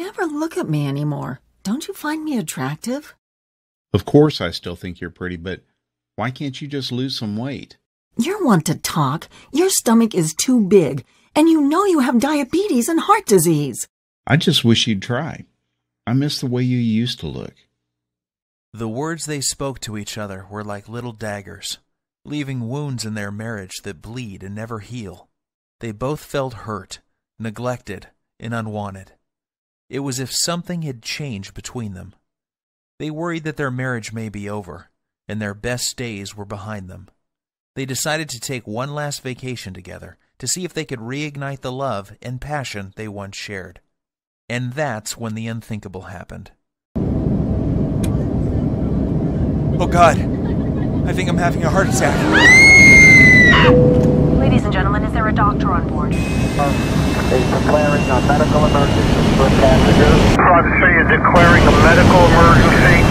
never look at me anymore. Don't you find me attractive? Of course I still think you're pretty, but why can't you just lose some weight? You're one to talk. Your stomach is too big, and you know you have diabetes and heart disease. I just wish you'd try. I miss the way you used to look. The words they spoke to each other were like little daggers, leaving wounds in their marriage that bleed and never heal. They both felt hurt, neglected, and unwanted. It was as if something had changed between them. They worried that their marriage may be over, and their best days were behind them. They decided to take one last vacation together to see if they could reignite the love and passion they once shared. And that's when the unthinkable happened. Oh God, I think I'm having a heart attack. Ladies and gentlemen, is there a doctor on board? Is declaring a medical emergency for passengers. Roger 3 is declaring a medical emergency.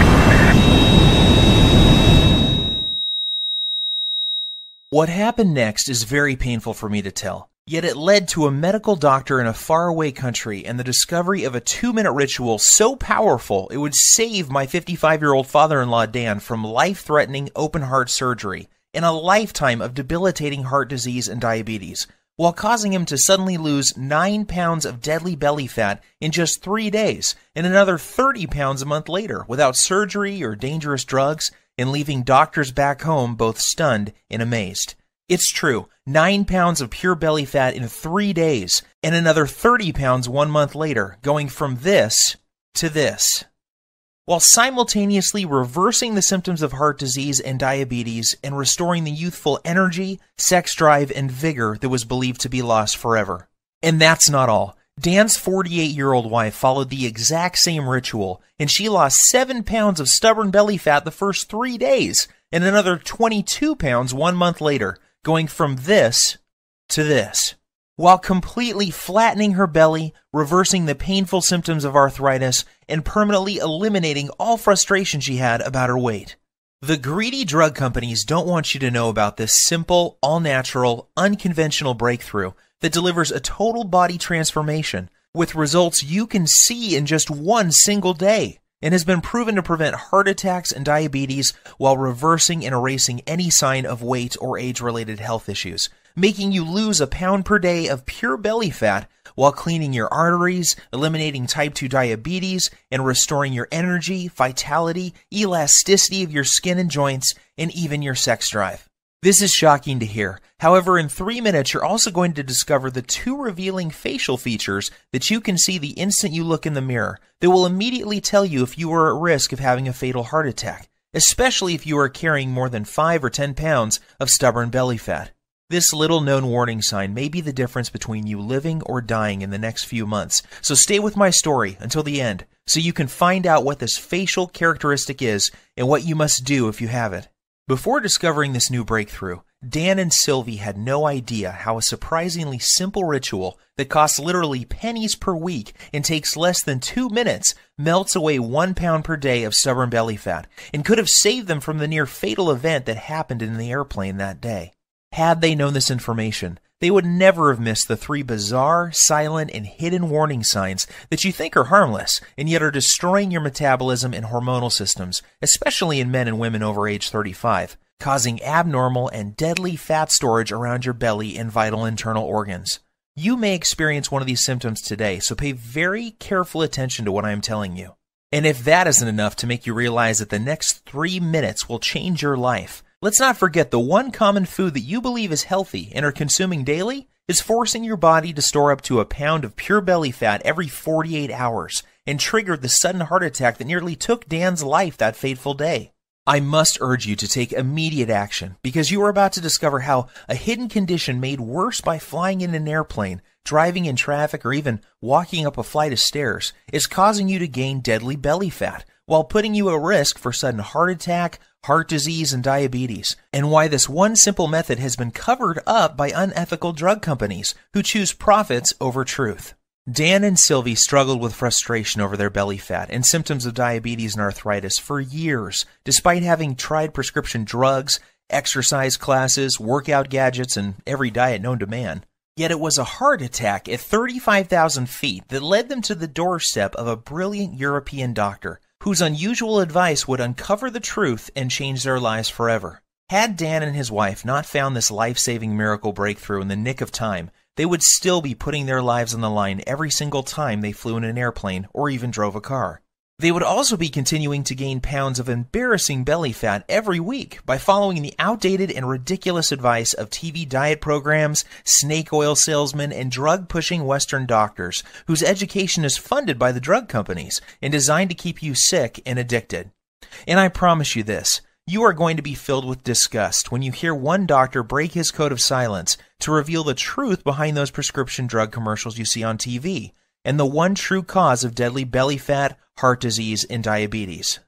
What happened next is very painful for me to tell. Yet it led to a medical doctor in a faraway country and the discovery of a 2-minute ritual so powerful it would save my 55-year-old father-in-law Dan from life-threatening open-heart surgery and a lifetime of debilitating heart disease and diabetes, while causing him to suddenly lose 9 pounds of deadly belly fat in just 3 days and another 30 pounds a month later without surgery or dangerous drugs, and leaving doctors back home both stunned and amazed. It's true, 9 pounds of pure belly fat in 3 days, and another 30 pounds 1 month later, going from this to this, while simultaneously reversing the symptoms of heart disease and diabetes and restoring the youthful energy, sex drive, and vigor that was believed to be lost forever. And that's not all. Dan's 48-year-old wife followed the exact same ritual, and she lost 7 pounds of stubborn belly fat the first 3 days, and another 22 pounds 1 month later, going from this to this, while completely flattening her belly, reversing the painful symptoms of arthritis, and permanently eliminating all frustration she had about her weight. The greedy drug companies don't want you to know about this simple, all-natural, unconventional breakthrough that delivers a total body transformation with results you can see in just 1 single day, and has been proven to prevent heart attacks and diabetes while reversing and erasing any sign of weight or age-related health issues, making you lose a pound per day of pure belly fat while cleaning your arteries, eliminating type 2 diabetes, and restoring your energy, vitality, elasticity of your skin and joints, and even your sex drive. This is shocking to hear. However, in 3 minutes, you're also going to discover the 2 revealing facial features that you can see the instant you look in the mirror that will immediately tell you if you are at risk of having a fatal heart attack, especially if you are carrying more than 5 or 10 pounds of stubborn belly fat. This little-known warning sign may be the difference between you living or dying in the next few months, so stay with my story until the end so you can find out what this facial characteristic is and what you must do if you have it. Before discovering this new breakthrough, Dan and Sylvie had no idea how a surprisingly simple ritual that costs literally pennies per week and takes less than 2 minutes melts away 1 pound per day of stubborn belly fat and could have saved them from the near fatal event that happened in the airplane that day. Had they known this information, they would never have missed the 3 bizarre, silent, and hidden warning signs that you think are harmless and yet are destroying your metabolism and hormonal systems, especially in men and women over age 35, causing abnormal and deadly fat storage around your belly and vital internal organs. You may experience one of these symptoms today, so pay very careful attention to what I am telling you. And if that isn't enough to make you realize that the next 3 minutes will change your life, let's not forget the one common food that you believe is healthy and are consuming daily is forcing your body to store up to a pound of pure belly fat every 48 hours and triggered the sudden heart attack that nearly took Dan's life that fateful day. I must urge you to take immediate action because you are about to discover how a hidden condition made worse by flying in an airplane, driving in traffic, or even walking up a flight of stairs is causing you to gain deadly belly fat while putting you at risk for sudden heart attack, heart disease, and diabetes, and why this one simple method has been covered up by unethical drug companies who choose profits over truth. Dan and Sylvie struggled with frustration over their belly fat and symptoms of diabetes and arthritis for years, despite having tried prescription drugs, exercise classes, workout gadgets, and every diet known to man. Yet it was a heart attack at 35,000 feet that led them to the doorstep of a brilliant European doctor whose unusual advice would uncover the truth and change their lives forever. Had Dan and his wife not found this life-saving miracle breakthrough in the nick of time, they would still be putting their lives on the line every single time they flew in an airplane or even drove a car. They would also be continuing to gain pounds of embarrassing belly fat every week by following the outdated and ridiculous advice of TV diet programs, snake oil salesmen, and drug-pushing Western doctors whose education is funded by the drug companies and designed to keep you sick and addicted. And I promise you this, you are going to be filled with disgust when you hear one doctor break his code of silence to reveal the truth behind those prescription drug commercials you see on TV, and the one true cause of deadly belly fat, heart disease, and diabetes.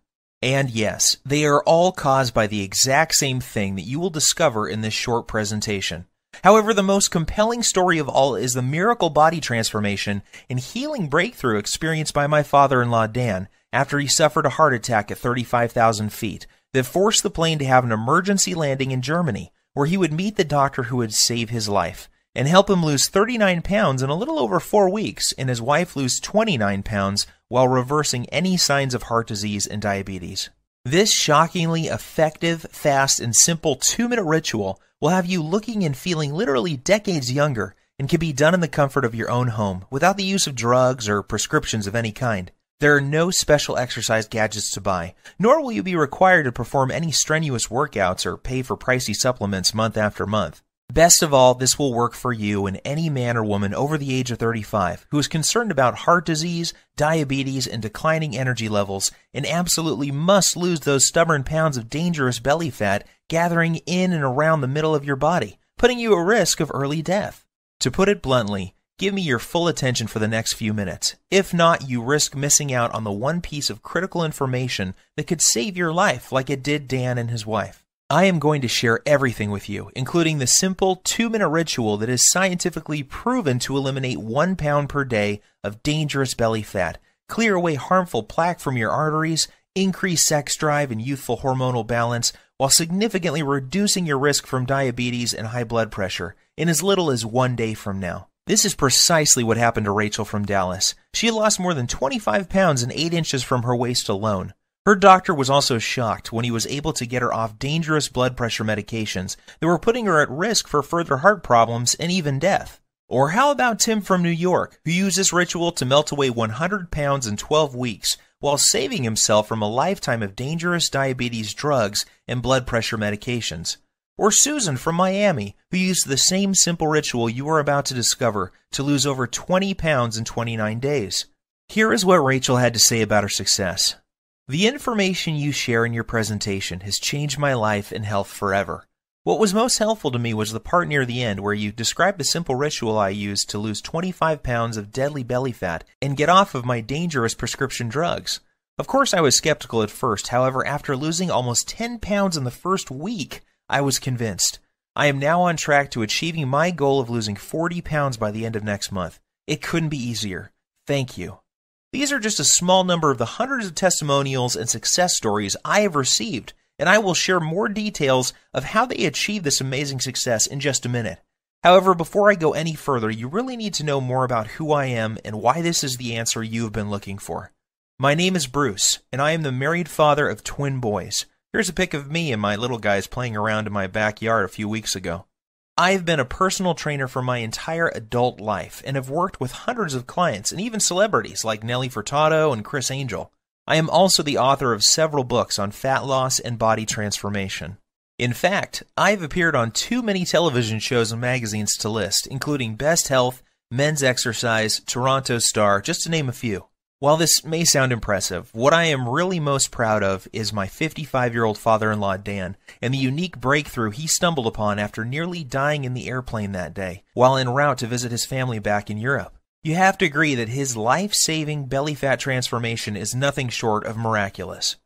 And yes, they are all caused by the exact same thing that you will discover in this short presentation. However, the most compelling story of all is the miracle body transformation and healing breakthrough experienced by my father-in-law Dan after he suffered a heart attack at 35,000 feet that forced the plane to have an emergency landing in Germany, where he would meet the doctor who would save his life and help him lose 39 pounds in a little over 4 weeks, and his wife lose 29 pounds while reversing any signs of heart disease and diabetes. This shockingly effective, fast, and simple 2-minute ritual will have you looking and feeling literally decades younger and can be done in the comfort of your own home without the use of drugs or prescriptions of any kind. There are no special exercise gadgets to buy, nor will you be required to perform any strenuous workouts or pay for pricey supplements month after month. Best of all, this will work for you and any man or woman over the age of 35 who is concerned about heart disease, diabetes, and declining energy levels and absolutely must lose those stubborn pounds of dangerous belly fat gathering in and around the middle of your body, putting you at risk of early death. To put it bluntly, give me your full attention for the next few minutes. If not, you risk missing out on the one piece of critical information that could save your life like it did Dan and his wife. I am going to share everything with you, including the simple 2-minute ritual that is scientifically proven to eliminate 1 pound per day of dangerous belly fat, clear away harmful plaque from your arteries, increase sex drive and youthful hormonal balance, while significantly reducing your risk from diabetes and high blood pressure in as little as 1 day from now. This is precisely what happened to Rachel from Dallas. She lost more than 25 pounds and 8 inches from her waist alone. Her doctor was also shocked when he was able to get her off dangerous blood pressure medications that were putting her at risk for further heart problems and even death. Or how about Tim from New York, who used this ritual to melt away 100 pounds in 12 weeks while saving himself from a lifetime of dangerous diabetes drugs and blood pressure medications? Or Susan from Miami, who used the same simple ritual you are about to discover to lose over 20 pounds in 29 days. Here is what Rachel had to say about her success. The information you share in your presentation has changed my life and health forever. What was most helpful to me was the part near the end where you described the simple ritual I used to lose 25 pounds of deadly belly fat and get off of my dangerous prescription drugs. Of course, I was skeptical at first. However, after losing almost 10 pounds in the first week, I was convinced. I am now on track to achieving my goal of losing 40 pounds by the end of next month. It couldn't be easier. Thank you. These are just a small number of the hundreds of testimonials and success stories I have received, and I will share more details of how they achieved this amazing success in just a minute. However, before I go any further, you really need to know more about who I am and why this is the answer you have been looking for. My name is Bruce, and I am the married father of twin boys. Here's a pic of me and my little guys playing around in my backyard a few weeks ago. I have been a personal trainer for my entire adult life and have worked with hundreds of clients and even celebrities like Nelly Furtado and Chris Angel. I am also the author of several books on fat loss and body transformation. In fact, I have appeared on too many television shows and magazines to list, including Best Health, Men's Exercise, Toronto Star, just to name a few. While this may sound impressive, what I am really most proud of is my 55-year-old father-in-law Dan and the unique breakthrough he stumbled upon after nearly dying in the airplane that day while en route to visit his family back in Europe. You have to agree that his life-saving belly fat transformation is nothing short of miraculous.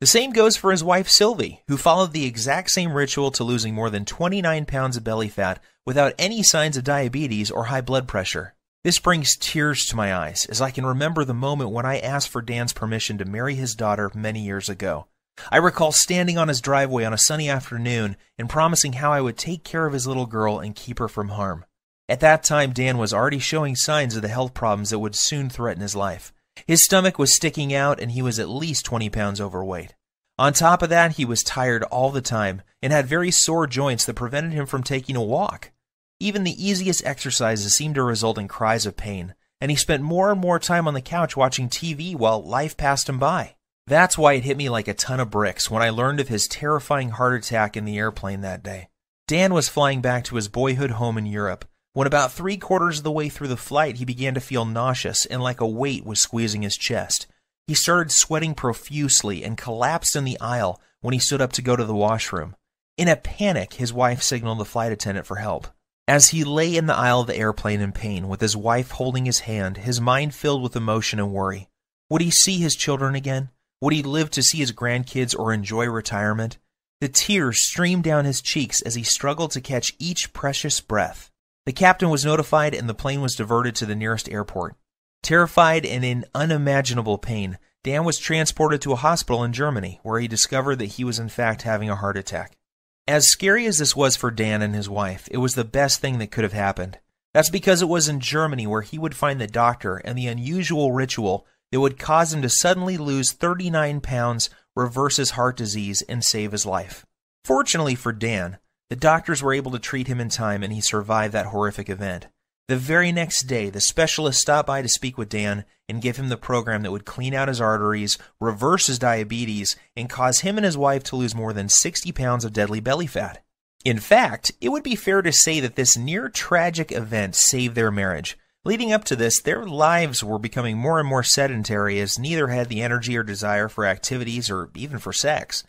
The same goes for his wife Sylvie, who followed the exact same ritual to losing more than 29 pounds of belly fat without any signs of diabetes or high blood pressure. This brings tears to my eyes as I can remember the moment when I asked for Dan's permission to marry his daughter many years ago. I recall standing on his driveway on a sunny afternoon and promising how I would take care of his little girl and keep her from harm. At that time, Dan was already showing signs of the health problems that would soon threaten his life. His stomach was sticking out, and he was at least 20 pounds overweight. On top of that, he was tired all the time and had very sore joints that prevented him from taking a walk. Even the easiest exercises seemed to result in cries of pain, and he spent more and more time on the couch watching TV while life passed him by. That's why it hit me like a ton of bricks when I learned of his terrifying heart attack in the airplane that day. Dan was flying back to his boyhood home in Europe. When about 3/4 of the way through the flight, he began to feel nauseous and like a weight was squeezing his chest. He started sweating profusely and collapsed in the aisle when he stood up to go to the washroom. In a panic, his wife signaled the flight attendant for help. As he lay in the aisle of the airplane in pain, with his wife holding his hand, his mind filled with emotion and worry. Would he see his children again? Would he live to see his grandkids or enjoy retirement? The tears streamed down his cheeks as he struggled to catch each precious breath. The captain was notified and the plane was diverted to the nearest airport. Terrified and in unimaginable pain, Dan was transported to a hospital in Germany, where he discovered that he was in fact having a heart attack. As scary as this was for Dan and his wife, it was the best thing that could have happened. That's because it was in Germany where he would find the doctor and the unusual ritual that would cause him to suddenly lose 39 pounds, reverse his heart disease, and save his life. Fortunately for Dan, the doctors were able to treat him in time and he survived that horrific event. The very next day, the specialist stopped by to speak with Dan and give him the program that would clean out his arteries, reverse his diabetes, and cause him and his wife to lose more than 60 pounds of deadly belly fat. In fact, it would be fair to say that this near-tragic event saved their marriage. Leading up to this, their lives were becoming more and more sedentary as neither had the energy or desire for activities or even for sex.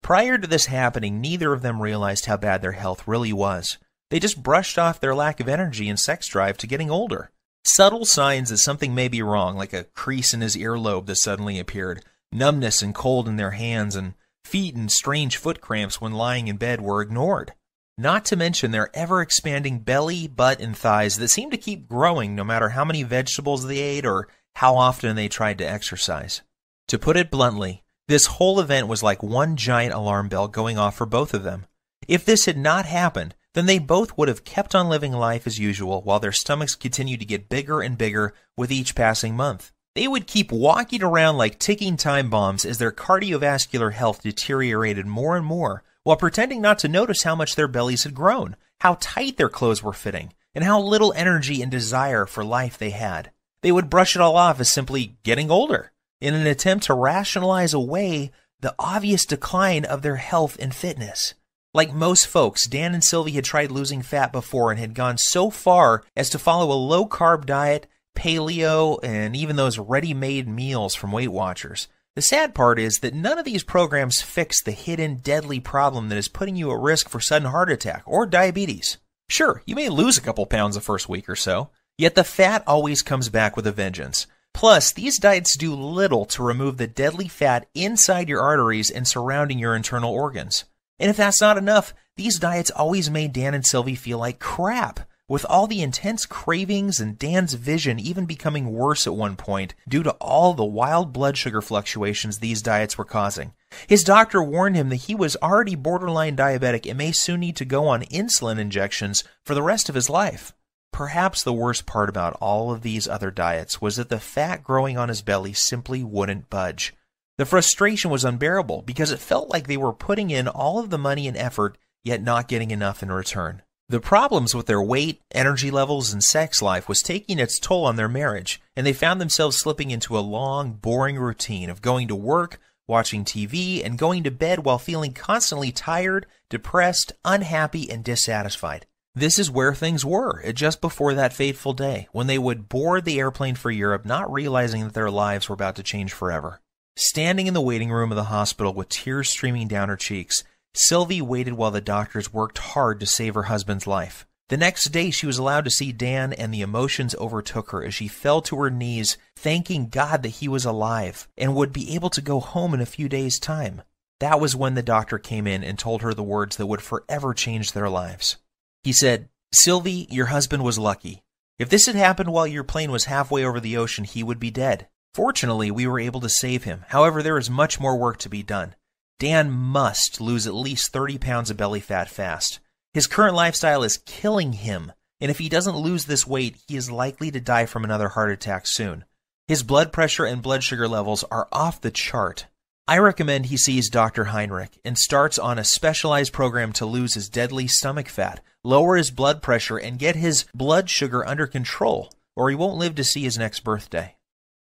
Prior to this happening, neither of them realized how bad their health really was. They just brushed off their lack of energy and sex drive to getting older. Subtle signs that something may be wrong, like a crease in his earlobe that suddenly appeared, numbness and cold in their hands, and feet and strange foot cramps when lying in bed were ignored. Not to mention their ever-expanding belly, butt, and thighs that seemed to keep growing no matter how many vegetables they ate or how often they tried to exercise. To put it bluntly, this whole event was like one giant alarm bell going off for both of them. If this had not happened, then they both would have kept on living life as usual while their stomachs continued to get bigger and bigger with each passing month. They would keep walking around like ticking time bombs as their cardiovascular health deteriorated more and more, while pretending not to notice how much their bellies had grown, how tight their clothes were fitting, and how little energy and desire for life they had. They would brush it all off as simply getting older, in an attempt to rationalize away the obvious decline of their health and fitness. Like most folks, Dan and Sylvie had tried losing fat before and had gone so far as to follow a low-carb diet, paleo, and even those ready-made meals from Weight Watchers. The sad part is that none of these programs fix the hidden deadly problem that is putting you at risk for sudden heart attack or diabetes. Sure, you may lose a couple pounds the first week or so, yet the fat always comes back with a vengeance. Plus, these diets do little to remove the deadly fat inside your arteries and surrounding your internal organs. And if that's not enough, these diets always made Dan and Sylvie feel like crap, with all the intense cravings and Dan's vision even becoming worse at one point due to all the wild blood sugar fluctuations these diets were causing. His doctor warned him that he was already borderline diabetic and may soon need to go on insulin injections for the rest of his life. Perhaps the worst part about all of these other diets was that the fat growing on his belly simply wouldn't budge. The frustration was unbearable because it felt like they were putting in all of the money and effort, yet not getting enough in return. The problems with their weight, energy levels, and sex life was taking its toll on their marriage, and they found themselves slipping into a long, boring routine of going to work, watching TV, and going to bed while feeling constantly tired, depressed, unhappy, and dissatisfied. This is where things were just before that fateful day, when they would board the airplane for Europe, not realizing that their lives were about to change forever. Standing in the waiting room of the hospital with tears streaming down her cheeks, Sylvie waited while the doctors worked hard to save her husband's life. The next day, she was allowed to see Dan, and the emotions overtook her as she fell to her knees, thanking God that he was alive and would be able to go home in a few days' time. That was when the doctor came in and told her the words that would forever change their lives. He said, "Sylvie, your husband was lucky. If this had happened while your plane was halfway over the ocean, he would be dead. Fortunately, we were able to save him. However, there is much more work to be done. Dan must lose at least 30 pounds of belly fat fast. His current lifestyle is killing him, and if he doesn't lose this weight, he is likely to die from another heart attack soon. His blood pressure and blood sugar levels are off the chart. I recommend he sees Dr. Heinrick and starts on a specialized program to lose his deadly stomach fat, lower his blood pressure, and get his blood sugar under control, or he won't live to see his next birthday.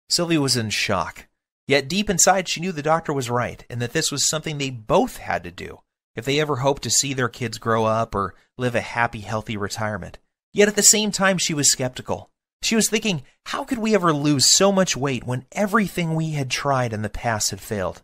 Sylvie was in shock. Yet deep inside, she knew the doctor was right, and that this was something they both had to do if they ever hoped to see their kids grow up or live a happy, healthy retirement. Yet at the same time, she was skeptical. She was thinking, how could we ever lose so much weight when everything we had tried in the past had failed?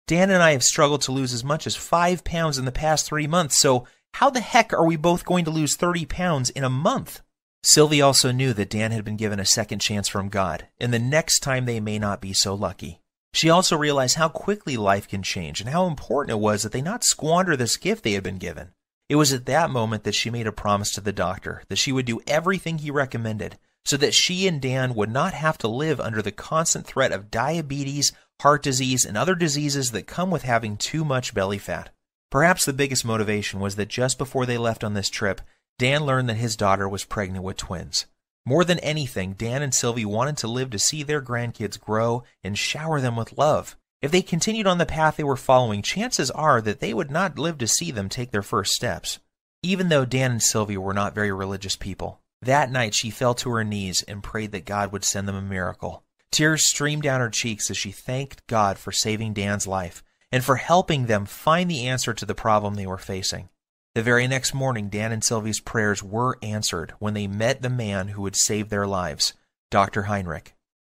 Dan and I have struggled to lose as much as 5 pounds in the past 3 months, so how the heck are we both going to lose 30 pounds in a month? Sylvie also knew that Dan had been given a second chance from God, and the next time they may not be so lucky. She also realized how quickly life can change and how important it was that they not squander this gift they had been given. It was at that moment that she made a promise to the doctor that she would do everything he recommended so that she and Dan would not have to live under the constant threat of diabetes, heart disease, and other diseases that come with having too much belly fat. Perhaps the biggest motivation was that just before they left on this trip, Dan learned that his daughter was pregnant with twins. More than anything, Dan and Sylvie wanted to live to see their grandkids grow and shower them with love. If they continued on the path they were following, chances are that they would not live to see them take their first steps. Even though Dan and Sylvie were not very religious people, that night she fell to her knees and prayed that God would send them a miracle. Tears streamed down her cheeks as she thanked God for saving Dan's life and for helping them find the answer to the problem they were facing. The very next morning, Dan and Sylvie's prayers were answered when they met the man who would save their lives, Dr. Heinrick.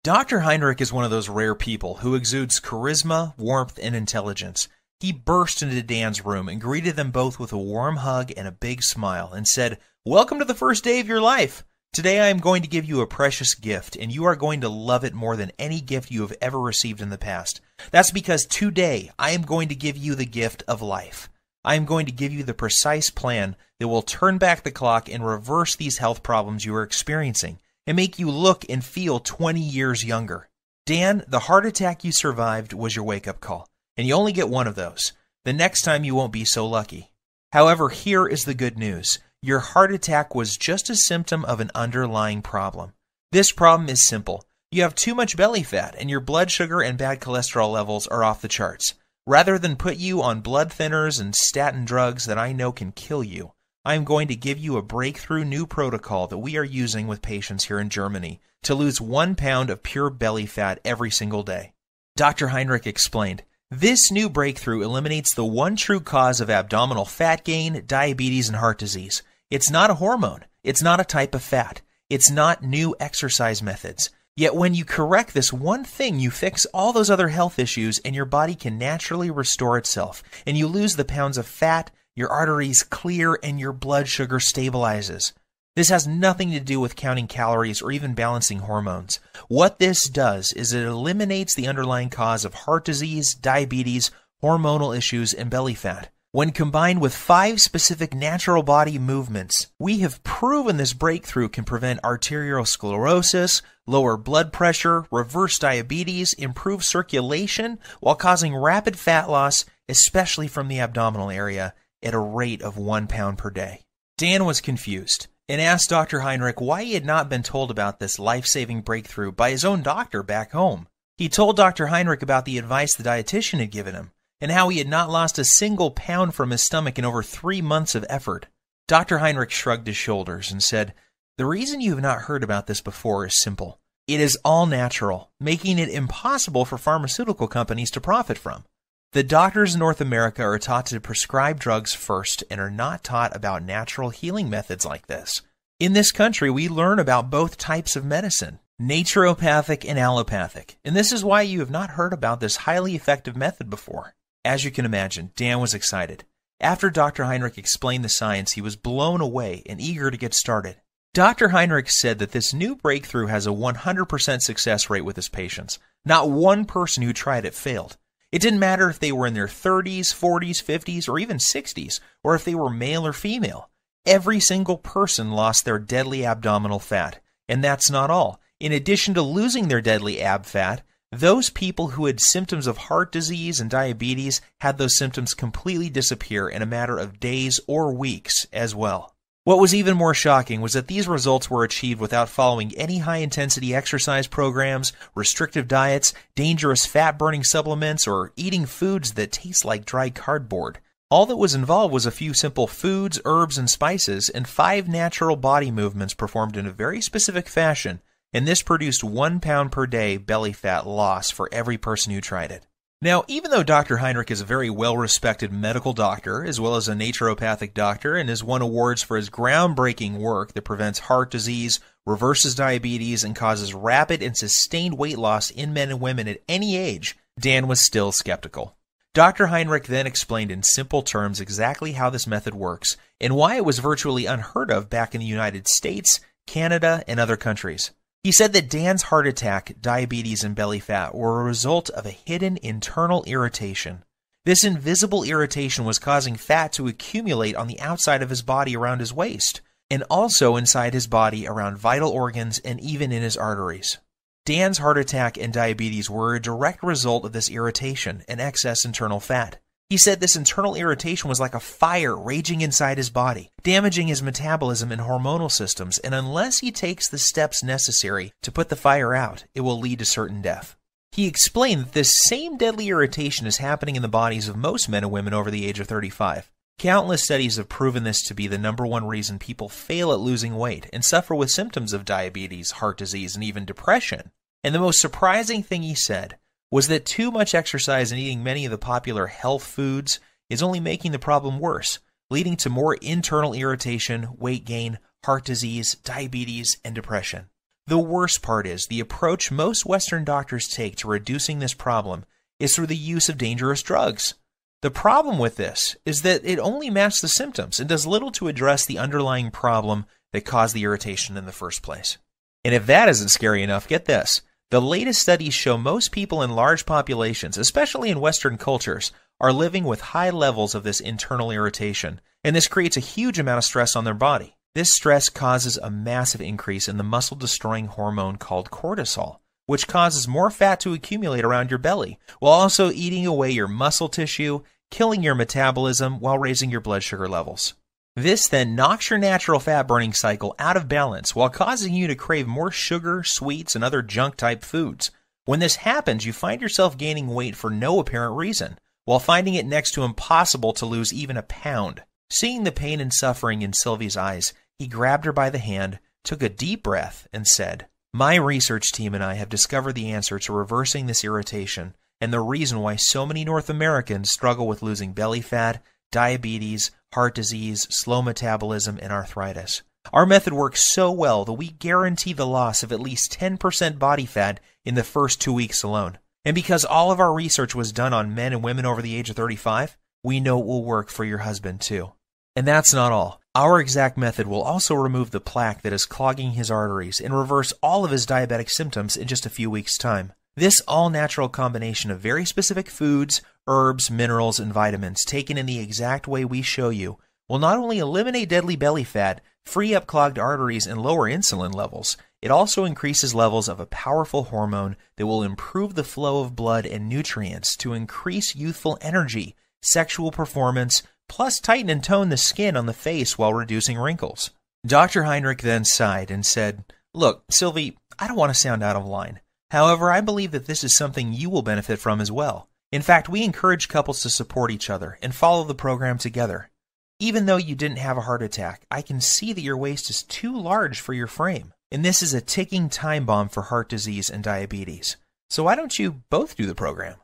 Dr. Heinrick is one of those rare people who exudes charisma, warmth, and intelligence. He burst into Dan's room and greeted them both with a warm hug and a big smile and said, "Welcome to the first day of your life. Today I am going to give you a precious gift, and you are going to love it more than any gift you have ever received in the past. That's because today I am going to give you the gift of life. I am going to give you the precise plan that will turn back the clock and reverse these health problems you are experiencing and make you look and feel 20 years younger. Dan, the heart attack you survived was your wake-up call, and you only get one of those. The next time you won't be so lucky. However, here is the good news. Your heart attack was just a symptom of an underlying problem. This problem is simple. You have too much belly fat, and your blood sugar and bad cholesterol levels are off the charts. Rather than put you on blood thinners and statin drugs that I know can kill you, I am going to give you a breakthrough new protocol that we are using with patients here in Germany to lose 1 pound of pure belly fat every single day. Dr. Heinrich explained, this new breakthrough eliminates the one true cause of abdominal fat gain, diabetes, and heart disease. It's not a hormone. It's not a type of fat. It's not new exercise methods. Yet when you correct this one thing, you fix all those other health issues and your body can naturally restore itself. And you lose the pounds of fat, your arteries clear, and your blood sugar stabilizes. This has nothing to do with counting calories or even balancing hormones. What this does is it eliminates the underlying cause of heart disease, diabetes, hormonal issues, and belly fat. When combined with 5 specific natural body movements, we have proven this breakthrough can prevent arteriosclerosis, lower blood pressure, reverse diabetes, improve circulation, while causing rapid fat loss, especially from the abdominal area, at a rate of 1 pound per day. Dan was confused and asked Dr. Heinrich why he had not been told about this life-saving breakthrough by his own doctor back home. He told Dr. Heinrich about the advice the dietitian had given him, and how he had not lost a single pound from his stomach in over 3 months of effort. Dr. Heinrich shrugged his shoulders and said, "The reason you have not heard about this before is simple. It is all natural, making it impossible for pharmaceutical companies to profit from. The doctors in North America are taught to prescribe drugs first and are not taught about natural healing methods like this. In this country, we learn about both types of medicine, naturopathic and allopathic, and this is why you have not heard about this highly effective method before." As you can imagine, Dan was excited. After Dr. Heinrich explained the science, he was blown away and eager to get started. Dr. Heinrich said that this new breakthrough has a 100% success rate with his patients. Not one person who tried it failed. It didn't matter if they were in their 30s, 40s, 50s, or even 60s, or if they were male or female. Every single person lost their deadly abdominal fat. And that's not all. In addition to losing their deadly ab fat, those people who had symptoms of heart disease and diabetes had those symptoms completely disappear in a matter of days or weeks as well. What was even more shocking was that these results were achieved without following any high-intensity exercise programs, restrictive diets, dangerous fat-burning supplements, or eating foods that taste like dry cardboard. All that was involved was a few simple foods, herbs, and spices, and 5 natural body movements performed in a very specific fashion, and this produced 1 pound per day belly fat loss for every person who tried it. Now, even though Dr. Heinrick is a very well-respected medical doctor, as well as a naturopathic doctor, and has won awards for his groundbreaking work that prevents heart disease, reverses diabetes, and causes rapid and sustained weight loss in men and women at any age, Dan was still skeptical. Dr. Heinrick then explained in simple terms exactly how this method works, and why it was virtually unheard of back in the United States, Canada, and other countries. He said that Dan's heart attack, diabetes, and belly fat were a result of a hidden internal irritation. This invisible irritation was causing fat to accumulate on the outside of his body around his waist, and also inside his body around vital organs and even in his arteries. Dan's heart attack and diabetes were a direct result of this irritation and excess internal fat. He said this internal irritation was like a fire raging inside his body, damaging his metabolism and hormonal systems, and unless he takes the steps necessary to put the fire out, it will lead to certain death. He explained that this same deadly irritation is happening in the bodies of most men and women over the age of 35. Countless studies have proven this to be the #1 reason people fail at losing weight and suffer with symptoms of diabetes, heart disease, and even depression. And the most surprising thing he said was that too much exercise and eating many of the popular health foods is only making the problem worse, leading to more internal irritation, weight gain, heart disease, diabetes, and depression. The worst part is the approach most Western doctors take to reducing this problem is through the use of dangerous drugs. The problem with this is that it only masks the symptoms and does little to address the underlying problem that caused the irritation in the first place. And if that isn't scary enough, get this. The latest studies show most people in large populations, especially in Western cultures, are living with high levels of this internal irritation, and this creates a huge amount of stress on their body. This stress causes a massive increase in the muscle-destroying hormone called cortisol, which causes more fat to accumulate around your belly, while also eating away your muscle tissue, killing your metabolism while raising your blood sugar levels. This then knocks your natural fat-burning cycle out of balance while causing you to crave more sugar, sweets, and other junk-type foods. When this happens, you find yourself gaining weight for no apparent reason, while finding it next to impossible to lose even a pound. Seeing the pain and suffering in Sylvie's eyes, he grabbed her by the hand, took a deep breath, and said, "My research team and I have discovered the answer to reversing this irritation and the reason why so many North Americans struggle with losing belly fat, diabetes, heart disease, slow metabolism, and arthritis. Our method works so well that we guarantee the loss of at least 10% body fat in the first 2 weeks alone. And because all of our research was done on men and women over the age of 35, we know it will work for your husband too. And that's not all. Our exact method will also remove the plaque that is clogging his arteries and reverse all of his diabetic symptoms in just a few weeks' time. This all-natural combination of very specific foods, herbs, minerals, and vitamins taken in the exact way we show you will not only eliminate deadly belly fat, free up clogged arteries, and lower insulin levels, it also increases levels of a powerful hormone that will improve the flow of blood and nutrients to increase youthful energy, sexual performance, plus tighten and tone the skin on the face while reducing wrinkles." Dr. Heinrick then sighed and said, "Look, Sylvie, I don't want to sound out of line. However, I believe that this is something you will benefit from as well. In fact, we encourage couples to support each other and follow the program together. Even though you didn't have a heart attack, I can see that your waist is too large for your frame, and this is a ticking time bomb for heart disease and diabetes. So why don't you both do the program?"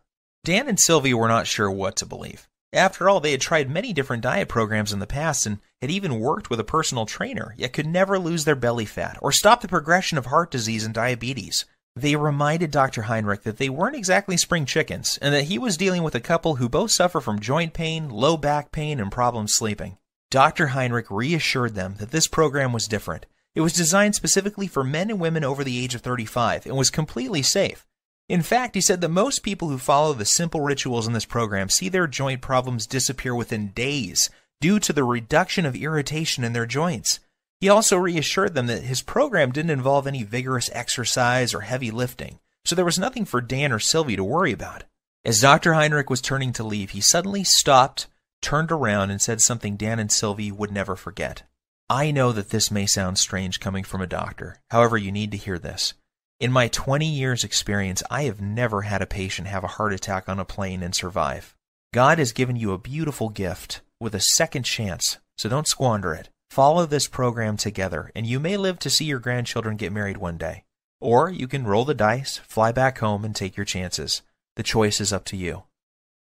Dan and Sylvie were not sure what to believe. After all, they had tried many different diet programs in the past and had even worked with a personal trainer, yet could never lose their belly fat or stop the progression of heart disease and diabetes. They reminded Dr. Heinrick that they weren't exactly spring chickens, and that he was dealing with a couple who both suffer from joint pain, low back pain, and problems sleeping. Dr. Heinrick reassured them that this program was different. It was designed specifically for men and women over the age of 35 and was completely safe. In fact, he said that most people who follow the simple rituals in this program see their joint problems disappear within days due to the reduction of irritation in their joints. He also reassured them that his program didn't involve any vigorous exercise or heavy lifting, so there was nothing for Dan or Sylvie to worry about. As Dr. Heinrick was turning to leave, he suddenly stopped, turned around, and said something Dan and Sylvie would never forget. I know that this may sound strange coming from a doctor. However, you need to hear this. In my 20 years experience, I have never had a patient have a heart attack on a plane and survive. God has given you a beautiful gift with a second chance, so don't squander it. Follow this program together, and you may live to see your grandchildren get married one day. Or you can roll the dice, fly back home, and take your chances. The choice is up to you.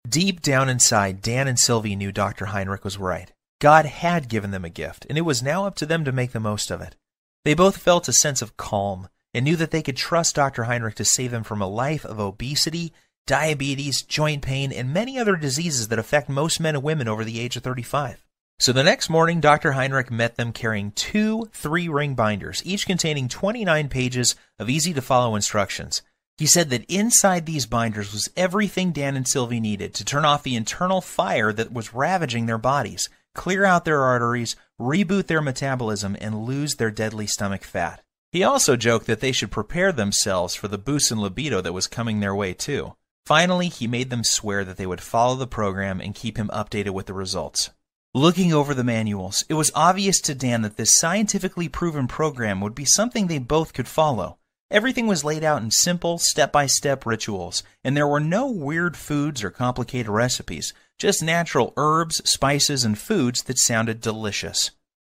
Deep down inside, Dan and Sylvie knew Dr. Heinrick was right. God had given them a gift, and it was now up to them to make the most of it. They both felt a sense of calm and knew that they could trust Dr. Heinrick to save them from a life of obesity, diabetes, joint pain, and many other diseases that affect most men and women over the age of 35. So the next morning, Dr. Heinrick met them carrying 2 3-ring binders, each containing 29 pages of easy-to-follow instructions. He said that inside these binders was everything Dan and Sylvie needed to turn off the internal fire that was ravaging their bodies, clear out their arteries, reboot their metabolism, and lose their deadly stomach fat. He also joked that they should prepare themselves for the boost in libido that was coming their way too. Finally, he made them swear that they would follow the program and keep him updated with the results. Looking over the manuals, it was obvious to Dan that this scientifically proven program would be something they both could follow. Everything was laid out in simple, step-by-step rituals, and there were no weird foods or complicated recipes, just natural herbs, spices, and foods that sounded delicious.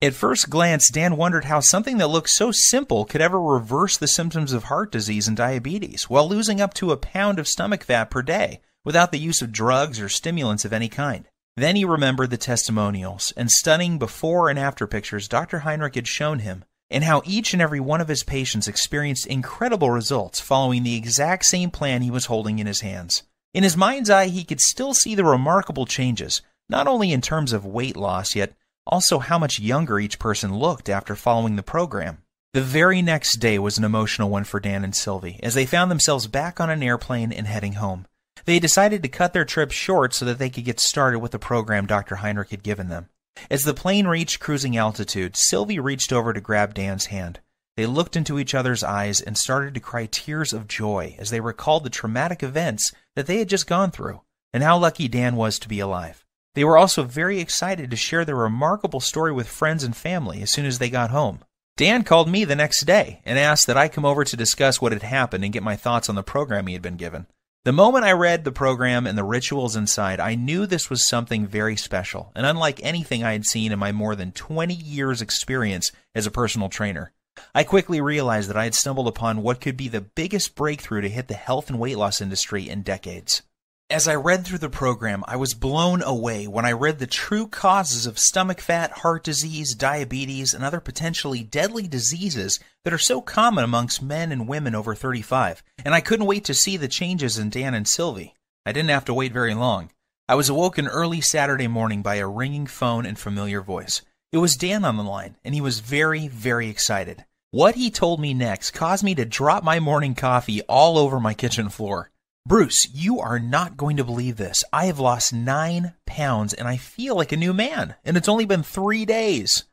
At first glance, Dan wondered how something that looked so simple could ever reverse the symptoms of heart disease and diabetes while losing up to a pound of stomach fat per day without the use of drugs or stimulants of any kind. Then he remembered the testimonials and stunning before and after pictures Dr. Heinrick had shown him, and how each and every one of his patients experienced incredible results following the exact same plan he was holding in his hands. In his mind's eye, he could still see the remarkable changes, not only in terms of weight loss, yet also how much younger each person looked after following the program. The very next day was an emotional one for Dan and Sylvie, as they found themselves back on an airplane and heading home. They decided to cut their trip short so that they could get started with the program Dr. Heinrick had given them. As the plane reached cruising altitude, Sylvie reached over to grab Dan's hand. They looked into each other's eyes and started to cry tears of joy as they recalled the traumatic events that they had just gone through, and how lucky Dan was to be alive. They were also very excited to share their remarkable story with friends and family as soon as they got home. Dan called me the next day and asked that I come over to discuss what had happened and get my thoughts on the program he had been given. The moment I read the program and the rituals inside, I knew this was something very special and unlike anything I had seen in my more than 20 years' experience as a personal trainer. I quickly realized that I had stumbled upon what could be the biggest breakthrough to hit the health and weight loss industry in decades. As I read through the program, I was blown away when I read the true causes of stomach fat, heart disease, diabetes, and other potentially deadly diseases that are so common amongst men and women over 35, and I couldn't wait to see the changes in Dan and Sylvie. I didn't have to wait very long. I was awoken early Saturday morning by a ringing phone and familiar voice. It was Dan on the line, and he was very, very excited. What he told me next caused me to drop my morning coffee all over my kitchen floor. "Bruce, you are not going to believe this. I have lost 9 pounds and I feel like a new man, and it's only been 3 days.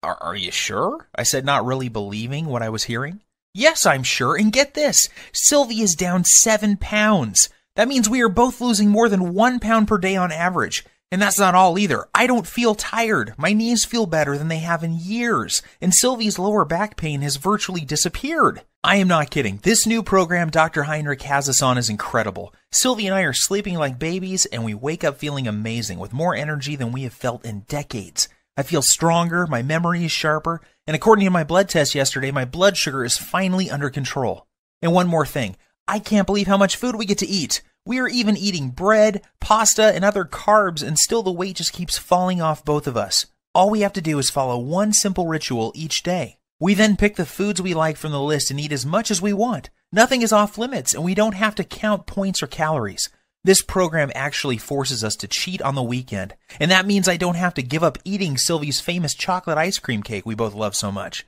Are you sure? I said, not really believing what I was hearing. Yes, I'm sure, and get this. Sylvie is down 7 pounds. That means we are both losing more than 1 pound per day on average. And that's not all either. I don't feel tired. My knees feel better than they have in years, and Sylvie's lower back pain has virtually disappeared. I am not kidding. This new program Dr. Heinrick has us on is incredible. Sylvie and I are sleeping like babies, and we wake up feeling amazing with more energy than we have felt in decades. I feel stronger, my memory is sharper, and according to my blood test yesterday, my blood sugar is finally under control. And one more thing. I can't believe how much food we get to eat. We are even eating bread, pasta, and other carbs, and still the weight just keeps falling off both of us. All we have to do is follow one simple ritual each day. We then pick the foods we like from the list and eat as much as we want. Nothing is off limits, and we don't have to count points or calories. This program actually forces us to cheat on the weekend, and that means I don't have to give up eating Sylvie's famous chocolate ice cream cake we both love so much.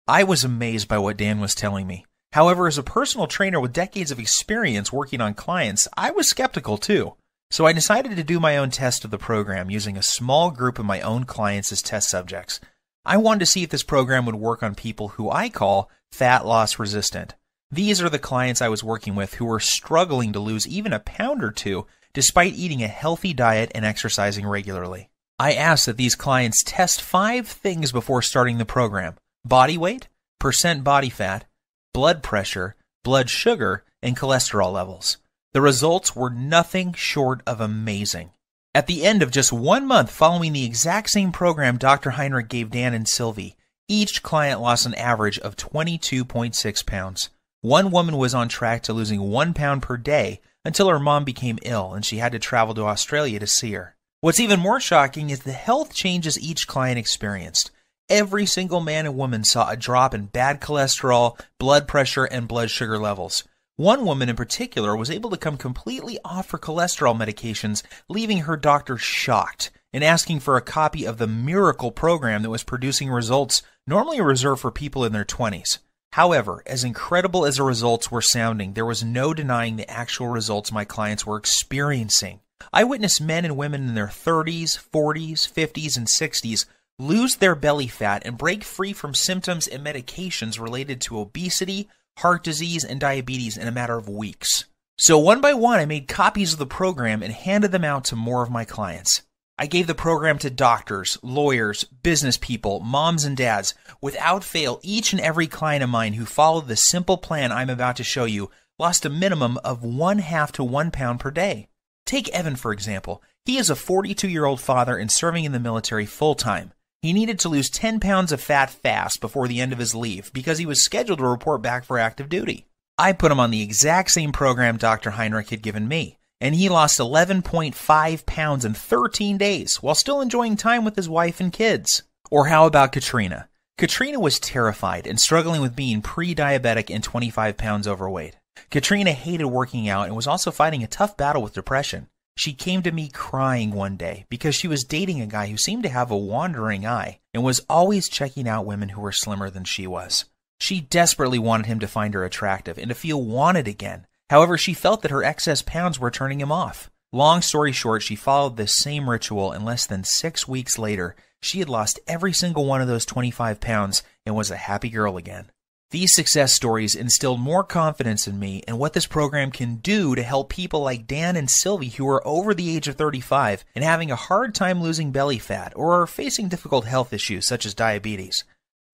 I was amazed by what Dan was telling me. However, as a personal trainer with decades of experience working on clients, I was skeptical too. So I decided to do my own test of the program using a small group of my own clients as test subjects. I wanted to see if this program would work on people who I call fat loss resistant. These are the clients I was working with who were struggling to lose even a pound or two despite eating a healthy diet and exercising regularly. I asked that these clients test 5 things before starting the program: body weight, percent body fat, blood pressure, blood sugar, and cholesterol levels. The results were nothing short of amazing. At the end of just 1 month following the exact same program Dr. Heinrick gave Dan and Sylvie, each client lost an average of 22.6 pounds. One woman was on track to losing 1 pound per day until her mom became ill and she had to travel to Australia to see her. What's even more shocking is the health changes each client experienced. Every single man and woman saw a drop in bad cholesterol, blood pressure, and blood sugar levels. One woman in particular was able to come completely off her cholesterol medications, leaving her doctor shocked and asking for a copy of the miracle program that was producing results normally reserved for people in their 20s. However, as incredible as the results were sounding, there was no denying the actual results my clients were experiencing. I witnessed men and women in their 30s, 40s, 50s, and 60s lose their belly fat and break free from symptoms and medications related to obesity, heart disease, and diabetes in a matter of weeks. So one by one, I made copies of the program and handed them out to more of my clients. I gave the program to doctors, lawyers, business people, moms and dads. Without fail, each and every client of mine who followed the simple plan I'm about to show you lost a minimum of 1/2 to 1 pound per day. Take Evan, for example. He is a 42-year-old father and serving in the military full-time. He needed to lose 10 pounds of fat fast before the end of his leave because he was scheduled to report back for active duty. I put him on the exact same program Dr. Heinrick had given me, and he lost 11.5 pounds in 13 days while still enjoying time with his wife and kids. Or how about Katrina? Katrina was terrified and struggling with being pre-diabetic and 25 pounds overweight. Katrina hated working out and was also fighting a tough battle with depression. She came to me crying one day because she was dating a guy who seemed to have a wandering eye and was always checking out women who were slimmer than she was. She desperately wanted him to find her attractive and to feel wanted again. However, she felt that her excess pounds were turning him off. Long story short, she followed this same ritual, and less than 6 weeks later, she had lost every single one of those 25 pounds and was a happy girl again. These success stories instilled more confidence in me and what this program can do to help people like Dan and Sylvie who are over the age of 35 and having a hard time losing belly fat or are facing difficult health issues such as diabetes.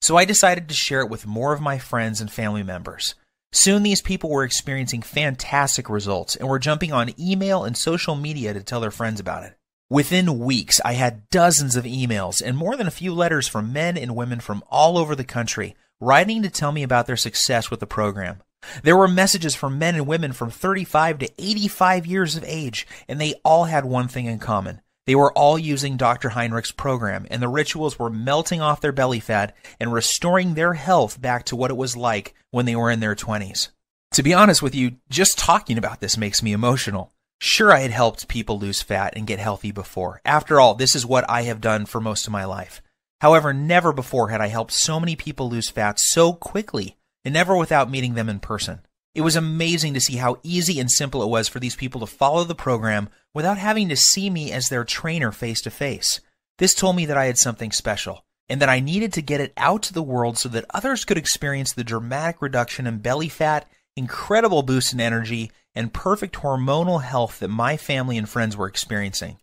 So I decided to share it with more of my friends and family members. Soon these people were experiencing fantastic results and were jumping on email and social media to tell their friends about it. Within weeks, I had dozens of emails and more than a few letters from men and women from all over the country writing to tell me about their success with the program. There were messages from men and women from 35 to 85 years of age, and they all had one thing in common. They were all using Dr. Heinrich's program, and the rituals were melting off their belly fat and restoring their health back to what it was like when they were in their 20s. To be honest with you, just talking about this makes me emotional. Sure, I had helped people lose fat and get healthy before. After all, this is what I have done for most of my life. However, never before had I helped so many people lose fat so quickly, and never without meeting them in person. It was amazing to see how easy and simple it was for these people to follow the program without having to see me as their trainer face to face. This told me that I had something special, and that I needed to get it out to the world so that others could experience the dramatic reduction in belly fat, incredible boost in energy, and perfect hormonal health that my family and friends were experiencing.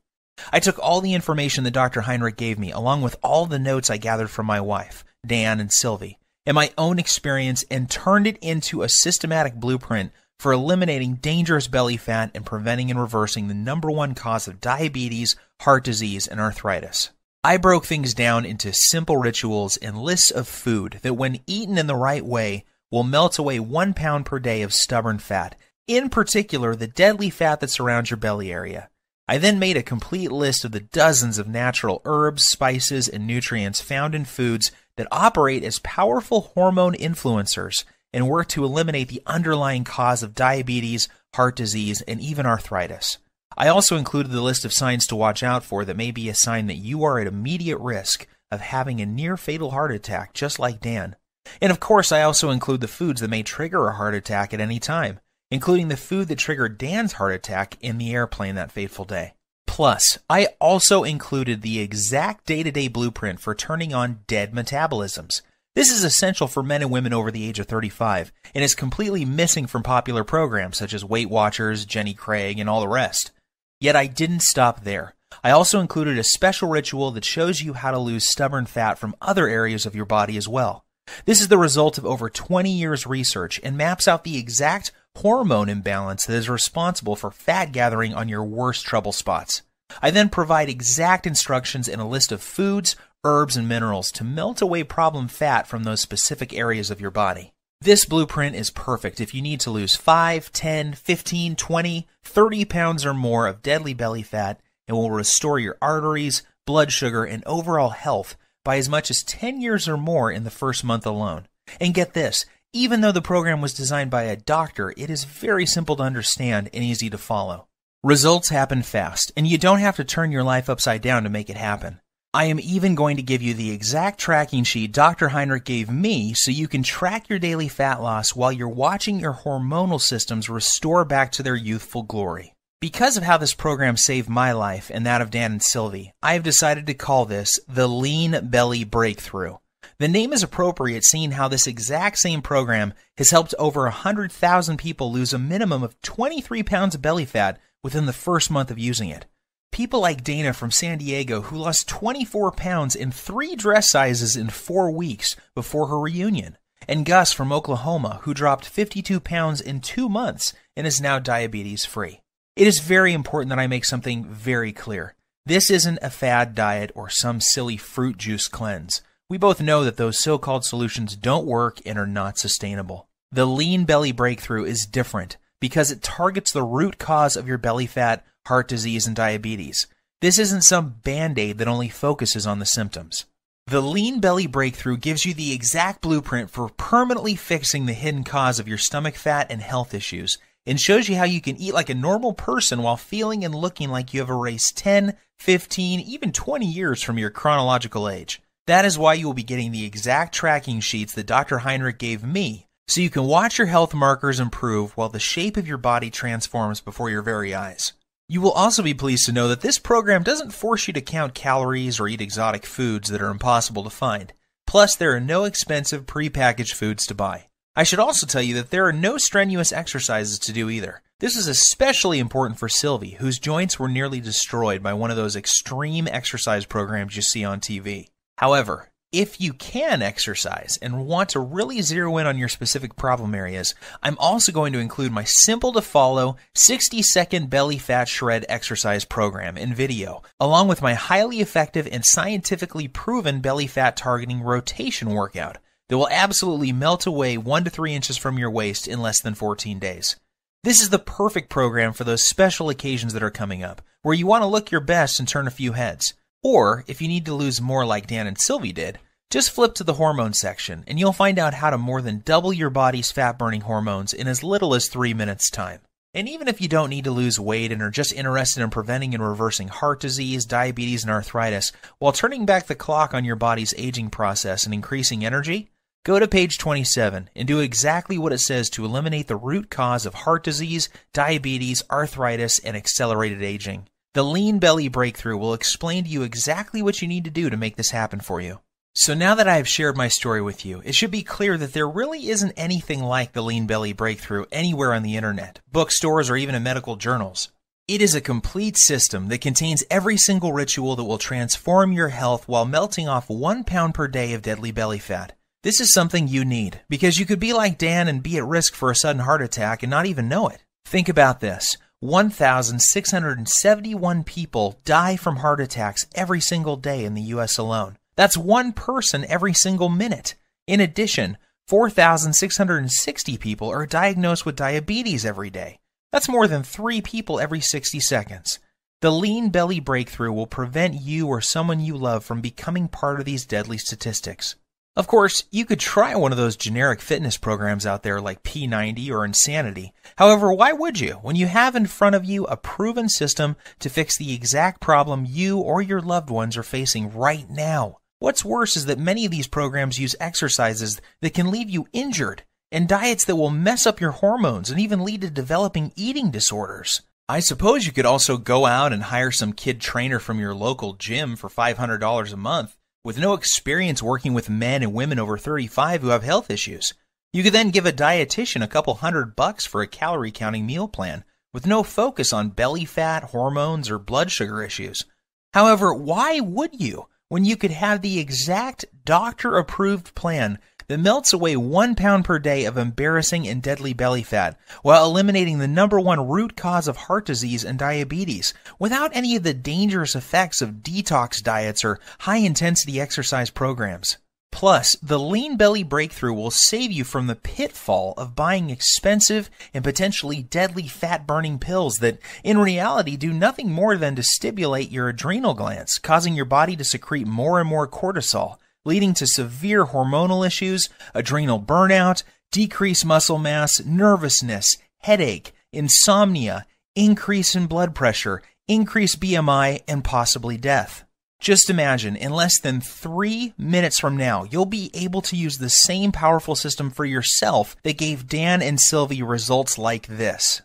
I took all the information that Dr. Heinrick gave me, along with all the notes I gathered from my wife, Dan and Sylvie, and my own experience, and turned it into a systematic blueprint for eliminating dangerous belly fat and preventing and reversing the #1 cause of diabetes, heart disease, and arthritis. I broke things down into simple rituals and lists of food that, when eaten in the right way, will melt away 1 pound per day of stubborn fat, in particular the deadly fat that surrounds your belly area. I then made a complete list of the dozens of natural herbs, spices, and nutrients found in foods that operate as powerful hormone influencers and work to eliminate the underlying cause of diabetes, heart disease, and even arthritis. I also included the list of signs to watch out for that may be a sign that you are at immediate risk of having a near-fatal heart attack, just like Dan. And of course, I also include the foods that may trigger a heart attack at any time, including the food that triggered Dan's heart attack in the airplane that fateful day. Plus, I also included the exact day-to-day blueprint for turning on dead metabolisms. This is essential for men and women over the age of 35, and is completely missing from popular programs such as Weight Watchers, Jenny Craig, and all the rest. Yet I didn't stop there. I also included a special ritual that shows you how to lose stubborn fat from other areas of your body as well. This is the result of over 20 years research and maps out the exact hormone imbalance that is responsible for fat gathering on your worst trouble spots. I then provide exact instructions and a list of foods, herbs, and minerals to melt away problem fat from those specific areas of your body. This blueprint is perfect if you need to lose 5, 10, 15, 20, 30 pounds or more of deadly belly fat and will restore your arteries, blood sugar, and overall health by as much as 10 years or more in the first month alone. And get this, even though the program was designed by a doctor, it is very simple to understand and easy to follow. Results happen fast, and you don't have to turn your life upside down to make it happen. I am even going to give you the exact tracking sheet Dr. Heinrick gave me so you can track your daily fat loss while you're watching your hormonal systems restore back to their youthful glory. Because of how this program saved my life and that of Dan and Sylvie, I have decided to call this the Lean Belly Breakthrough. The name is appropriate seeing how this exact same program has helped over 100,000 people lose a minimum of 23 pounds of belly fat within the first month of using it. People like Dana from San Diego, who lost 24 pounds in 3 dress sizes in 4 weeks before her reunion, and Gus from Oklahoma, who dropped 52 pounds in 2 months and is now diabetes-free. It is very important that I make something very clear. This isn't a fad diet or some silly fruit juice cleanse. We both know that those so-called solutions don't work and are not sustainable. The Lean Belly Breakthrough is different because it targets the root cause of your belly fat, heart disease, and diabetes. This isn't some band-aid that only focuses on the symptoms. The Lean Belly Breakthrough gives you the exact blueprint for permanently fixing the hidden cause of your stomach fat and health issues, and shows you how you can eat like a normal person while feeling and looking like you have erased 10, 15, even 20 years from your chronological age. That is why you will be getting the exact tracking sheets that Dr. Heinrick gave me, so you can watch your health markers improve while the shape of your body transforms before your very eyes. You will also be pleased to know that this program doesn't force you to count calories or eat exotic foods that are impossible to find. Plus, there are no expensive prepackaged foods to buy. I should also tell you that there are no strenuous exercises to do either. This is especially important for Sylvie, whose joints were nearly destroyed by one of those extreme exercise programs you see on TV. However, if you can exercise and want to really zero in on your specific problem areas, I'm also going to include my simple-to-follow 60-second belly fat shred exercise program in video, along with my highly effective and scientifically proven belly fat targeting rotation workout that will absolutely melt away 1 to 3 inches from your waist in less than 14 days. This is the perfect program for those special occasions that are coming up, where you want to look your best and turn a few heads. Or, if you need to lose more like Dan and Sylvie did, just flip to the hormone section and you'll find out how to more than double your body's fat-burning hormones in as little as 3 minutes' time. And even if you don't need to lose weight and are just interested in preventing and reversing heart disease, diabetes, and arthritis, while turning back the clock on your body's aging process and increasing energy, go to page 27 and do exactly what it says to eliminate the root cause of heart disease, diabetes, arthritis, and accelerated aging. The Lean Belly Breakthrough will explain to you exactly what you need to do to make this happen for you. So now that I have shared my story with you, it should be clear that there really isn't anything like the Lean Belly Breakthrough anywhere on the internet, bookstores, or even in medical journals. It is a complete system that contains every single ritual that will transform your health while melting off 1 pound per day of deadly belly fat. This is something you need, because you could be like Dan and be at risk for a sudden heart attack and not even know it. Think about this. 1,671 people die from heart attacks every single day in the U.S. alone. That's 1 person every single minute. In addition, 4,660 people are diagnosed with diabetes every day. That's more than 3 people every 60 seconds. The Lean Belly Breakthrough will prevent you or someone you love from becoming part of these deadly statistics. Of course, you could try one of those generic fitness programs out there like P90 or Insanity. However, why would you when you have in front of you a proven system to fix the exact problem you or your loved ones are facing right now? What's worse is that many of these programs use exercises that can leave you injured and diets that will mess up your hormones and even lead to developing eating disorders. I suppose you could also go out and hire some kid trainer from your local gym for $500 a month with no experience working with men and women over 35 who have health issues. You could then give a dietitian a couple $100 for a calorie counting meal plan with no focus on belly fat, hormones, or blood sugar issues. However, why would you when you could have the exact doctor-approved plan that melts away 1 pound per day of embarrassing and deadly belly fat while eliminating the #1 root cause of heart disease and diabetes without any of the dangerous effects of detox diets or high-intensity exercise programs? Plus, the Lean Belly Breakthrough will save you from the pitfall of buying expensive and potentially deadly fat-burning pills that, in reality, do nothing more than to stimulate your adrenal glands, causing your body to secrete more and more cortisol, leading to severe hormonal issues, adrenal burnout, decreased muscle mass, nervousness, headache, insomnia, increase in blood pressure, increased BMI, and possibly death. Just imagine, in less than 3 minutes from now, you'll be able to use the same powerful system for yourself that gave Dan and Sylvie results like this.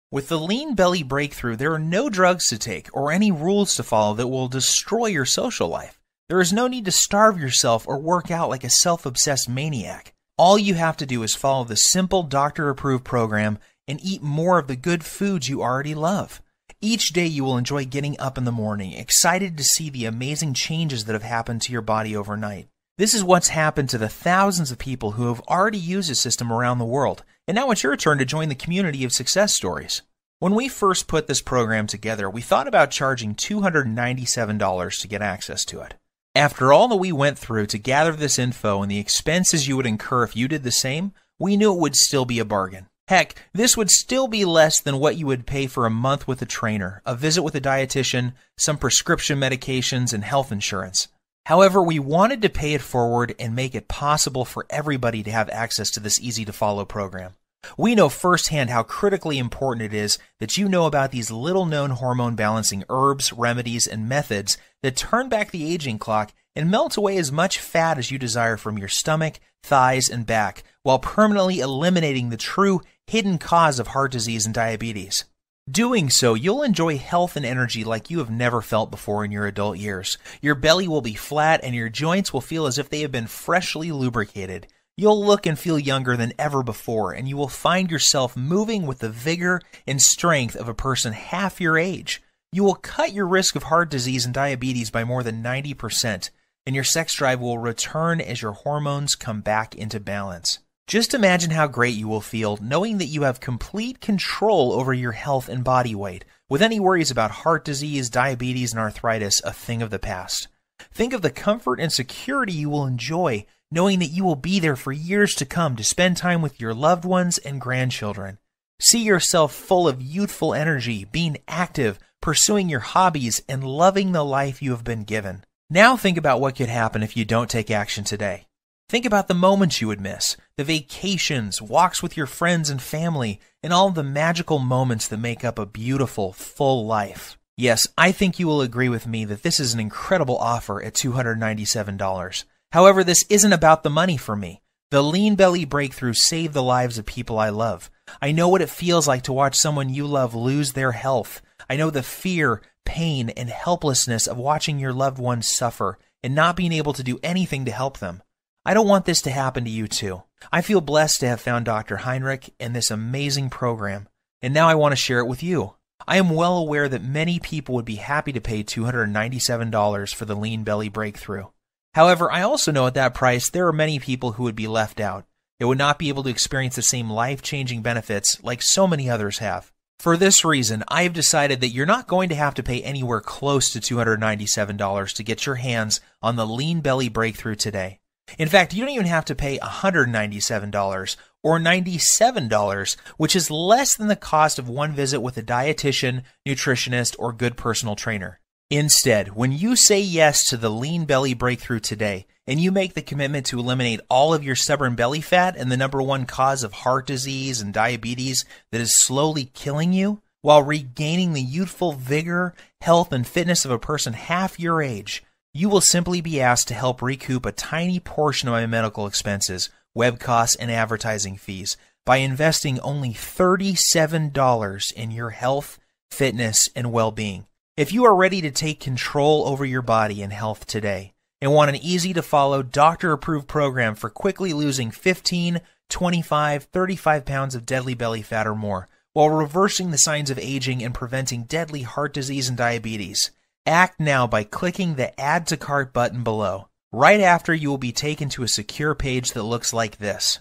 With the Lean Belly Breakthrough, there are no drugs to take or any rules to follow that will destroy your social life. There is no need to starve yourself or work out like a self-obsessed maniac. All you have to do is follow the simple doctor-approved program and eat more of the good foods you already love. Each day you will enjoy getting up in the morning, excited to see the amazing changes that have happened to your body overnight. This is what's happened to the thousands of people who have already used this system around the world, and now it's your turn to join the community of success stories. When we first put this program together, we thought about charging $297 to get access to it. After all that we went through to gather this info and the expenses you would incur if you did the same, we knew it would still be a bargain. Heck, this would still be less than what you would pay for a month with a trainer, a visit with a dietitian, some prescription medications, and health insurance. However, we wanted to pay it forward and make it possible for everybody to have access to this easy-to-follow program. We know firsthand how critically important it is that you know about these little-known hormone-balancing herbs, remedies, and methods that turn back the aging clock and melt away as much fat as you desire from your stomach, thighs, and back, while permanently eliminating the true hidden cause of heart disease and diabetes. Doing so, you'll enjoy health and energy like you have never felt before in your adult years. Your belly will be flat and your joints will feel as if they have been freshly lubricated. You'll look and feel younger than ever before, and you will find yourself moving with the vigor and strength of a person half your age. You will cut your risk of heart disease and diabetes by more than 90%, and your sex drive will return as your hormones come back into balance. Just imagine how great you will feel knowing that you have complete control over your health and body weight, with any worries about heart disease, diabetes, and arthritis a thing of the past. Think of the comfort and security you will enjoy knowing that you will be there for years to come to spend time with your loved ones and grandchildren. See yourself full of youthful energy, being active, pursuing your hobbies, and loving the life you have been given. Now think about what could happen if you don't take action today. Think about the moments you would miss, the vacations, walks with your friends and family, and all the magical moments that make up a beautiful, full life. Yes, I think you will agree with me that this is an incredible offer at $297. However, this isn't about the money for me. The Lean Belly Breakthrough saved the lives of people I love. I know what it feels like to watch someone you love lose their health. I know the fear, pain, and helplessness of watching your loved ones suffer and not being able to do anything to help them. I don't want this to happen to you too. I feel blessed to have found Dr. Heinrick and this amazing program, and now I want to share it with you. I am well aware that many people would be happy to pay $297 for the Lean Belly Breakthrough. However, I also know at that price there are many people who would be left out. They would not be able to experience the same life-changing benefits like so many others have. For this reason, I have decided that you're not going to have to pay anywhere close to $297 to get your hands on the Lean Belly Breakthrough today. In fact, you don't even have to pay $197 or $97, which is less than the cost of one visit with a dietitian, nutritionist, or good personal trainer. Instead, when you say yes to the Lean Belly Breakthrough today, and you make the commitment to eliminate all of your stubborn belly fat and the #1 cause of heart disease and diabetes that is slowly killing you, while regaining the youthful vigor, health, and fitness of a person half your age, you will simply be asked to help recoup a tiny portion of my medical expenses, web costs, and advertising fees by investing only $37 in your health, fitness, and well-being. If you are ready to take control over your body and health today and want an easy-to-follow, doctor-approved program for quickly losing 15, 25, 35 pounds of deadly belly fat or more while reversing the signs of aging and preventing deadly heart disease and diabetes, Act now by clicking the Add to Cart button below. Right after, you will be taken to a secure page that looks like this.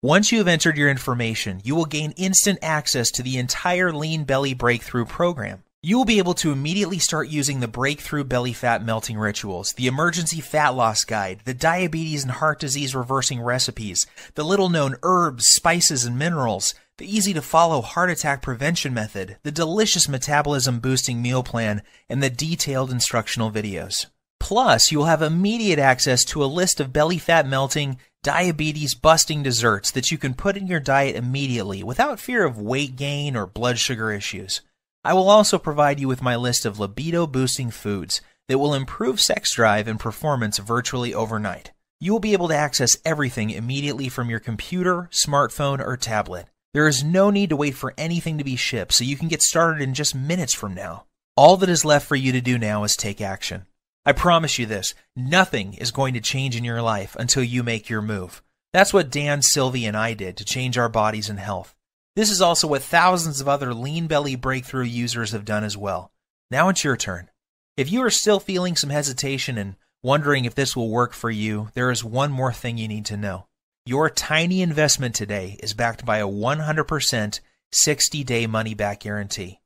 Once you have entered your information, you will gain instant access to the entire Lean Belly Breakthrough program. You will be able to immediately start using the Breakthrough Belly Fat Melting Rituals, the Emergency Fat Loss Guide, the Diabetes and Heart Disease Reversing Recipes, the little-known herbs, spices, and minerals, the easy-to-follow heart attack prevention method, the delicious metabolism-boosting meal plan, and the detailed instructional videos. Plus, you will have immediate access to a list of belly fat melting, diabetes-busting desserts that you can put in your diet immediately without fear of weight gain or blood sugar issues. I will also provide you with my list of libido-boosting foods that will improve sex drive and performance virtually overnight. You will be able to access everything immediately from your computer, smartphone, or tablet. There is no need to wait for anything to be shipped, so you can get started in just minutes from now. All that is left for you to do now is take action. I promise you this, nothing is going to change in your life until you make your move. That's what Dan, Sylvie, and I did to change our bodies and health. This is also what thousands of other Lean Belly Breakthrough users have done as well. Now it's your turn. If you are still feeling some hesitation and wondering if this will work for you, there is one more thing you need to know. Your tiny investment today is backed by a 100% 60-day money-back guarantee.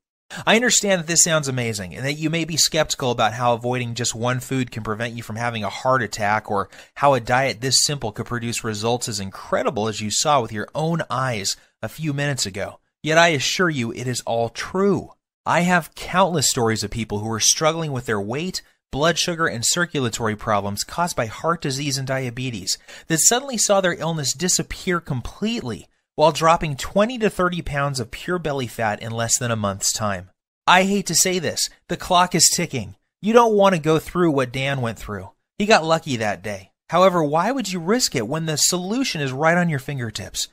I understand that this sounds amazing and that you may be skeptical about how avoiding just one food can prevent you from having a heart attack, or how a diet this simple could produce results as incredible as you saw with your own eyes a few minutes ago. Yet I assure you it is all true. I have countless stories of people who are struggling with their weight, blood sugar, and circulatory problems caused by heart disease and diabetes that suddenly saw their illness disappear completely while dropping 20 to 30 pounds of pure belly fat in less than a month's time. I hate to say this, the clock is ticking. You don't want to go through what Dan went through. He got lucky that day. However, why would you risk it when the solution is right on your fingertips?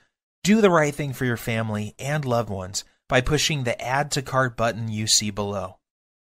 Do the right thing for your family and loved ones by pushing the Add to Cart button you see below.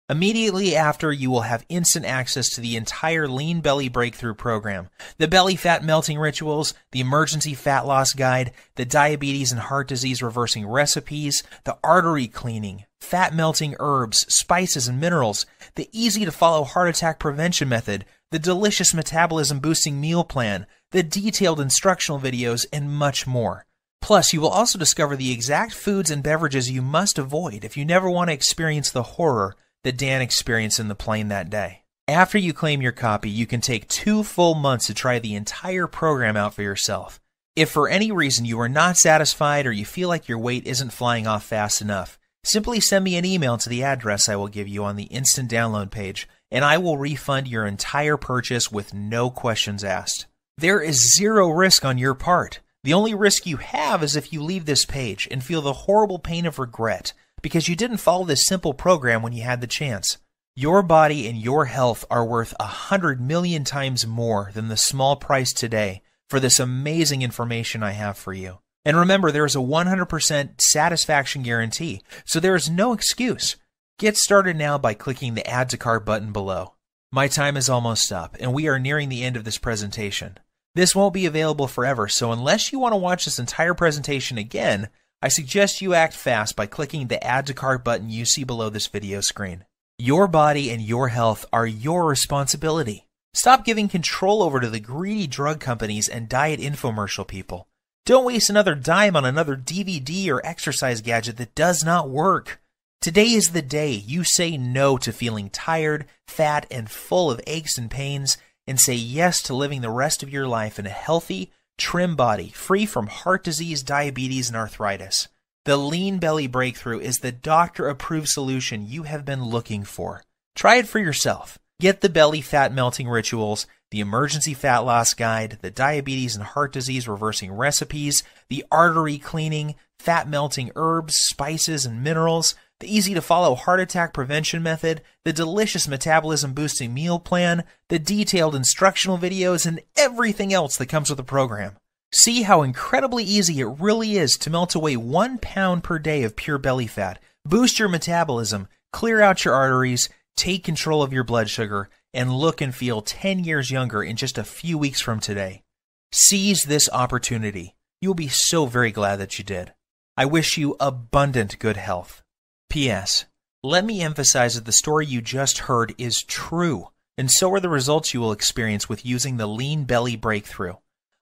Immediately after, you will have instant access to the entire Lean Belly Breakthrough program, the Belly Fat Melting Rituals, the Emergency Fat Loss Guide, the Diabetes and Heart Disease Reversing Recipes, the Artery Cleaning, Fat Melting Herbs, Spices, and Minerals, the easy-to-follow heart attack prevention method, the delicious metabolism boosting meal plan, the detailed instructional videos, and much more. Plus, you will also discover the exact foods and beverages you must avoid if you never want to experience the horror that Dan experienced in the plane that day. After you claim your copy, you can take 2 full months to try the entire program out for yourself. If for any reason you are not satisfied or you feel like your weight isn't flying off fast enough, simply send me an email to the address I will give you on the instant download page, and I will refund your entire purchase with no questions asked. There is zero risk on your part. The only risk you have is if you leave this page and feel the horrible pain of regret because you didn't follow this simple program when you had the chance. Your body and your health are worth 100 million times more than the small price today for this amazing information I have for you. And remember, there is a 100% satisfaction guarantee, so there is no excuse. Get started now by clicking the Add to Cart button below. My time is almost up, and we are nearing the end of this presentation. This won't be available forever, so unless you want to watch this entire presentation again, I suggest you act fast by clicking the Add to Cart button you see below this video screen. Your body and your health are your responsibility. Stop giving control over to the greedy drug companies and diet infomercial people. Don't waste another dime on another DVD or exercise gadget that does not work. Today is the day you say no to feeling tired, fat, and full of aches and pains, and say yes to living the rest of your life in a healthy, trim body, free from heart disease, diabetes, and arthritis. The Lean Belly Breakthrough is the doctor-approved solution you have been looking for. Try it for yourself. Get the Belly Fat Melting Rituals, the Emergency Fat Loss Guide, the Diabetes and Heart Disease Reversing Recipes, the Artery Cleaning, Fat Melting Herbs, Spices, and Minerals, the easy-to-follow heart attack prevention method, the delicious metabolism-boosting meal plan, the detailed instructional videos, and everything else that comes with the program. See how incredibly easy it really is to melt away 1 pound per day of pure belly fat, boost your metabolism, clear out your arteries, take control of your blood sugar, and look and feel 10 years younger in just a few weeks from today. Seize this opportunity. You'll be so very glad that you did. I wish you abundant good health. P.S. Let me emphasize that the story you just heard is true, and so are the results you will experience with using the Lean Belly Breakthrough.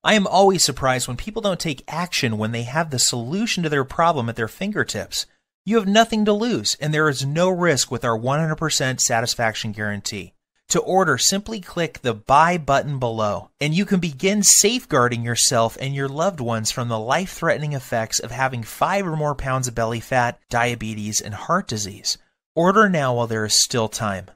I am always surprised when people don't take action when they have the solution to their problem at their fingertips. You have nothing to lose, and there is no risk with our 100% satisfaction guarantee. To order, simply click the Buy button below, and you can begin safeguarding yourself and your loved ones from the life-threatening effects of having 5 or more pounds of belly fat, diabetes, and heart disease. Order now while there is still time.